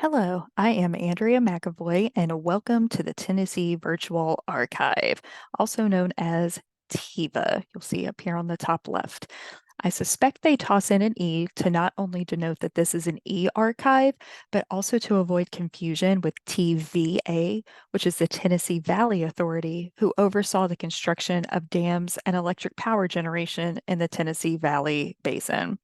Hello, I am Andrea McAvoy, and welcome to the Tennessee Virtual Archive, also known as TIVA. You'll see up here on the top left. I suspect they toss in an E to not only denote that this is an E archive, but also to avoid confusion with TVA, which is the Tennessee Valley Authority, who oversaw the construction of dams and electric power generation in the Tennessee Valley Basin.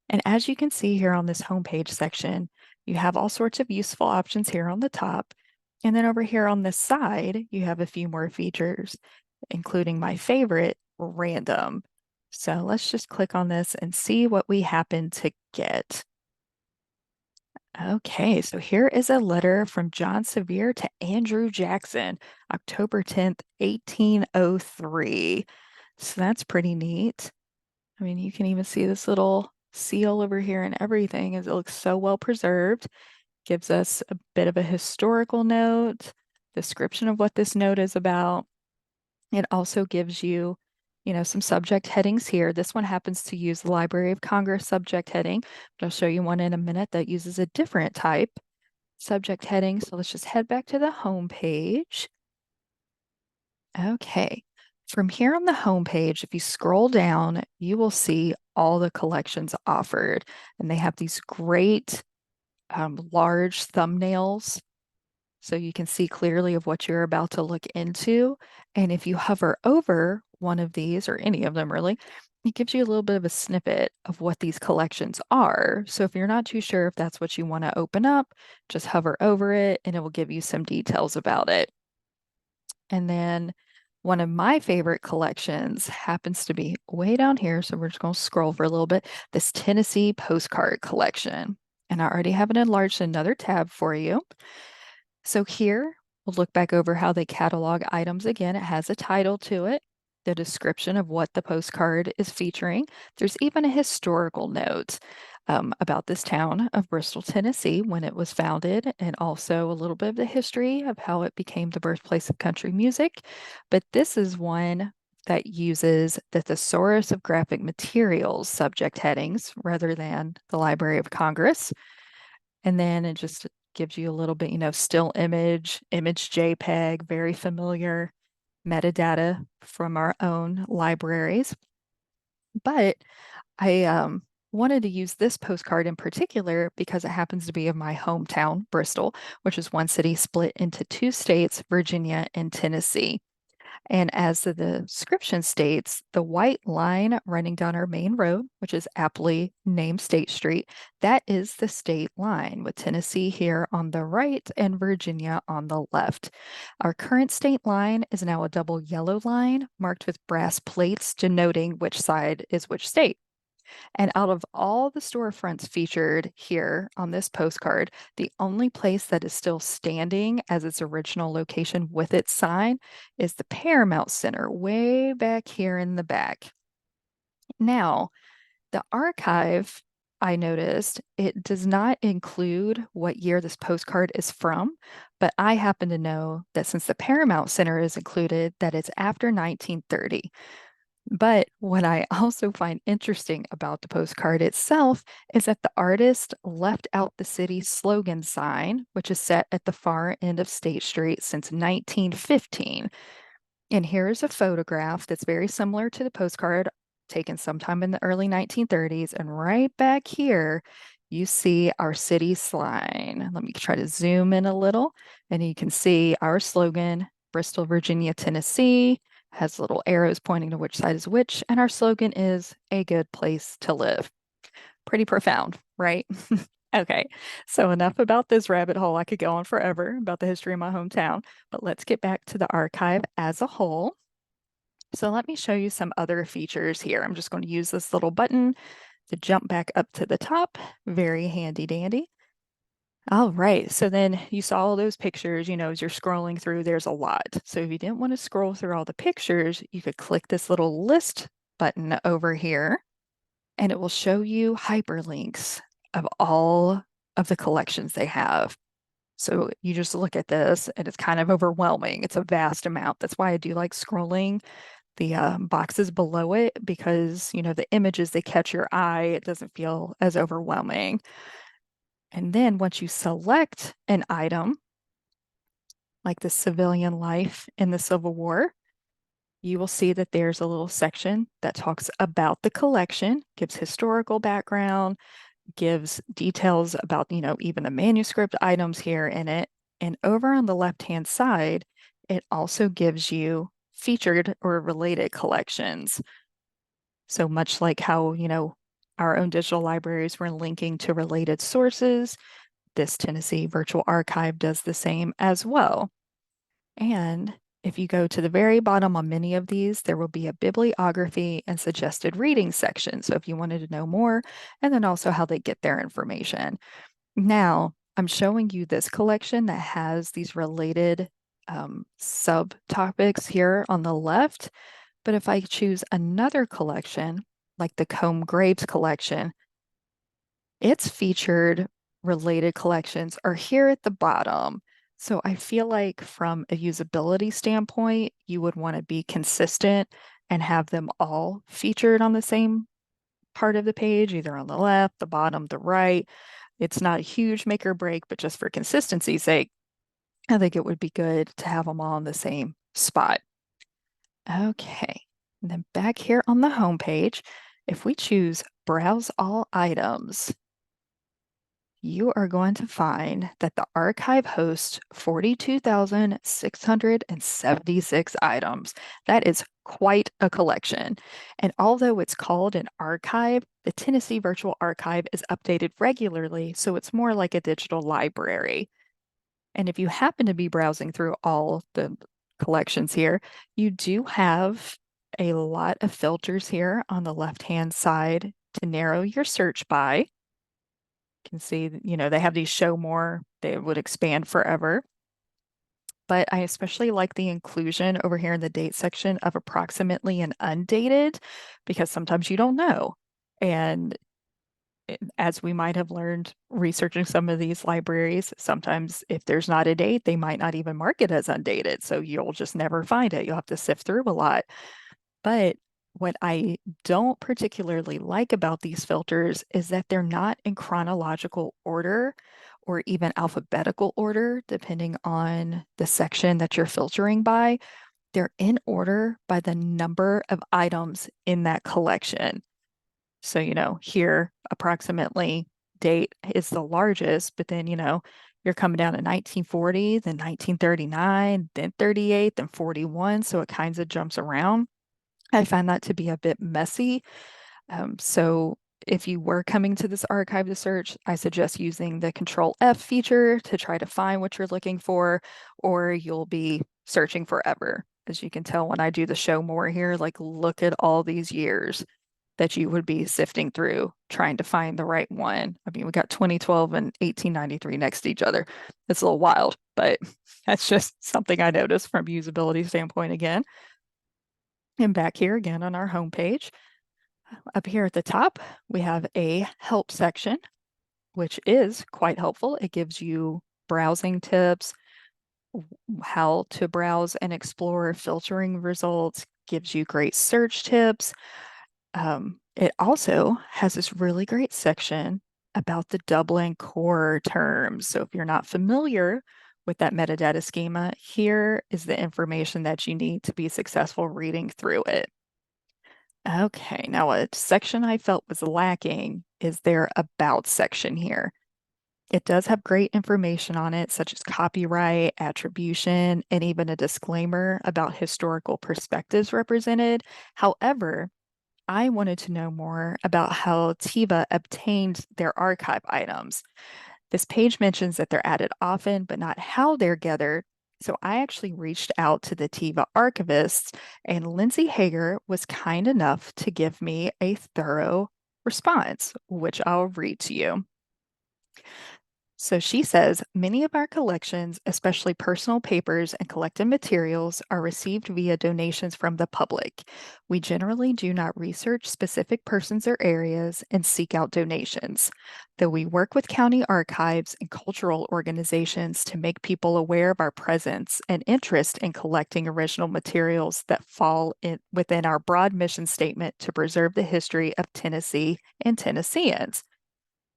And as you can see here on this homepage section, you have all sorts of useful options here on the top. And then over here on this side, you have a few more features, including my favorite, random. So let's just click on this and see what we happen to get. Okay, so here is a letter from John Sevier to Andrew Jackson, October 10th, 1803. So that's pretty neat. I mean, you can even see this little seal over here and everything as it looks so well preserved. Gives us a bit of a historical note, description of what this note is about. It also gives you, some subject headings here. This one happens to use the Library of Congress subject heading, but I'll show you one in a minute that uses a different type subject heading. So let's just head back to the home page. Okay. From here on the homepage, if you scroll down, you will see all the collections offered. And they have these great large thumbnails so you can see clearly of what you're about to look into. And if you hover over one of these, or any of them really, it gives you a little bit of a snippet of what these collections are. So if you're not too sure if that's what you want to open up, just hover over it and it will give you some details about it. And then one of my favorite collections happens to be way down here. So we're just going to scroll for a little bit. This Tennessee postcard collection. And I already have it enlarged another tab for you. So here we'll look back over how they catalog items again. It has a title to it, the description of what the postcard is featuring. There's even a historical note about this town of Bristol, Tennessee, when it was founded, and also a little bit of the history of how it became the birthplace of country music. But this is one that uses the Thesaurus of Graphic Materials subject headings rather than the Library of Congress. And then it just gives you a little bit, still image, image JPEG, very familiar metadata from our own libraries. But I wanted to use this postcard in particular because it happens to be of my hometown, Bristol, which is one city split into two states, Virginia and Tennessee. And as the description states, the white line running down our main road, which is aptly named State Street, that is the state line, with Tennessee here on the right and Virginia on the left. Our current state line is now a double yellow line marked with brass plates denoting which side is which state. And out of all the storefronts featured here on this postcard, the only place that is still standing as its original location with its sign is the Paramount Center, way back here in the back. Now, the archive, I noticed, it does not include what year this postcard is from, but I happen to know that since the Paramount Center is included, that it's after 1930. But what I also find interesting about the postcard itself is that the artist left out the city's slogan sign, which is set at the far end of State Street since 1915. And here is a photograph that's very similar to the postcard taken sometime in the early 1930s. And right back here, you see our city sign. Let me try to zoom in a little, and you can see our slogan, Bristol, Virginia, Tennessee, has little arrows pointing to which side is which, and our slogan is a good place to live. Pretty profound, right? Okay, so enough about this rabbit hole. I could go on forever about the history of my hometown, but let's get back to the archive as a whole. So let me show you some other features here. I'm just going to use this little button to jump back up to the top. Very handy dandy. All right, so then you saw all those pictures, as you're scrolling through, there's a lot. So if you didn't want to scroll through all the pictures, you could click this little list button over here, and it will show you hyperlinks of all of the collections they have. So you just look at this and it's kind of overwhelming. It's a vast amount. That's why I do like scrolling the boxes below it because, the images, they catch your eye. It doesn't feel as overwhelming. And then once you select an item, like the civilian life in the Civil War, you will see that there's a little section that talks about the collection, gives historical background, gives details about, even the manuscript items here in it. And over on the left-hand side, it also gives you featured or related collections. So much like how, our own digital libraries were linking to related sources, this Tennessee Virtual Archive does the same as well. And if you go to the very bottom on many of these, there will be a bibliography and suggested reading section. So if you wanted to know more, and then also how they get their information. Now, I'm showing you this collection that has these related subtopics here on the left. But if I choose another collection, like the Combe Graves collection, its featured related collections are here at the bottom. So I feel like from a usability standpoint, you would want to be consistent and have them all featured on the same part of the page, either on the left, the bottom, the right. It's not a huge make or break, but just for consistency's sake, I think it would be good to have them all in the same spot. Okay. And then back here on the home page, if we choose Browse All Items, you are going to find that the archive hosts 42,676 items. That is quite a collection. And although it's called an archive, the Tennessee Virtual Archive is updated regularly, so it's more like a digital library. And if you happen to be browsing through all the collections here, you do have a lot of filters here on the left-hand side to narrow your search by. You can see, they have these show more, they would expand forever. But I especially like the inclusion over here in the date section of approximately and undated, because sometimes you don't know. And as we might have learned researching some of these libraries, sometimes if there's not a date, they might not even mark it as undated. So you'll just never find it. You'll have to sift through a lot. But what I don't particularly like about these filters is that they're not in chronological order or even alphabetical order, depending on the section that you're filtering by. They're in order by the number of items in that collection. So, here approximately date is the largest, but then, you're coming down to 1940, then 1939, then 38, then 41. So it kind of jumps around. I find that to be a bit messy. So if you were coming to this archive to search, I suggest using the Control F feature to try to find what you're looking for, or you'll be searching forever. As you can tell when I do the show more here, like look at all these years that you would be sifting through trying to find the right one. I mean, we got 2012 and 1893 next to each other. It's a little wild, but that's just something I noticed from usability standpoint again. And back here again on our homepage, up here at the top, we have a help section, which is quite helpful. It gives you browsing tips, how to browse and explore filtering results, gives you great search tips. It also has this really great section about the Dublin core terms. So if you're not familiar with that metadata schema, here is the information that you need to be successful reading through it. Okay, now a section I felt was lacking is their About section here. It does have great information on it, such as copyright, attribution, and even a disclaimer about historical perspectives represented. However, I wanted to know more about how TIVA obtained their archive items. This page mentions that they're added often, but not how they're gathered. So I actually reached out to the TIVA archivists, and Lindsay Hager was kind enough to give me a thorough response, which I'll read to you. So she says, many of our collections, especially personal papers and collected materials, are received via donations from the public. We generally do not research specific persons or areas and seek out donations. Though we work with county archives and cultural organizations to make people aware of our presence and interest in collecting original materials that fall within our broad mission statement to preserve the history of Tennessee and Tennesseans.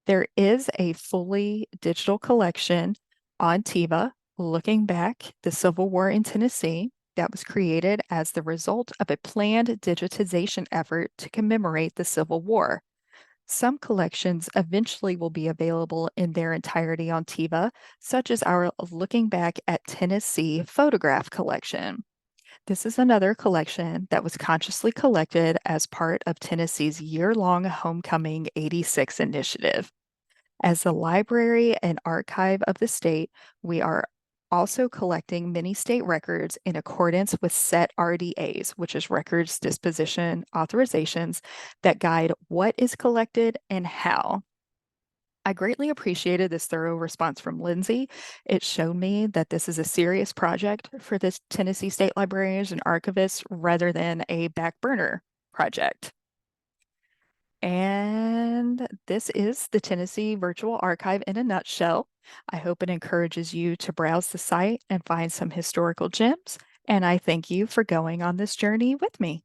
There is a fully digital collection on TIVA looking back the Civil War in Tennessee that was created as the result of a planned digitization effort to commemorate the Civil War. Some collections eventually will be available in their entirety on TIVA, such as our Looking Back at Tennessee photograph collection. This is another collection that was consciously collected as part of Tennessee's year-long Homecoming 86 initiative. As the library and archive of the state, we are also collecting many state records in accordance with set RDAs, which is records disposition authorizations that guide what is collected and how. I greatly appreciated this thorough response from Lindsay. It showed me that this is a serious project for the Tennessee State Librarians and Archivists rather than a back burner project. And this is the Tennessee Virtual Archive in a nutshell. I hope it encourages you to browse the site and find some historical gems. And I thank you for going on this journey with me.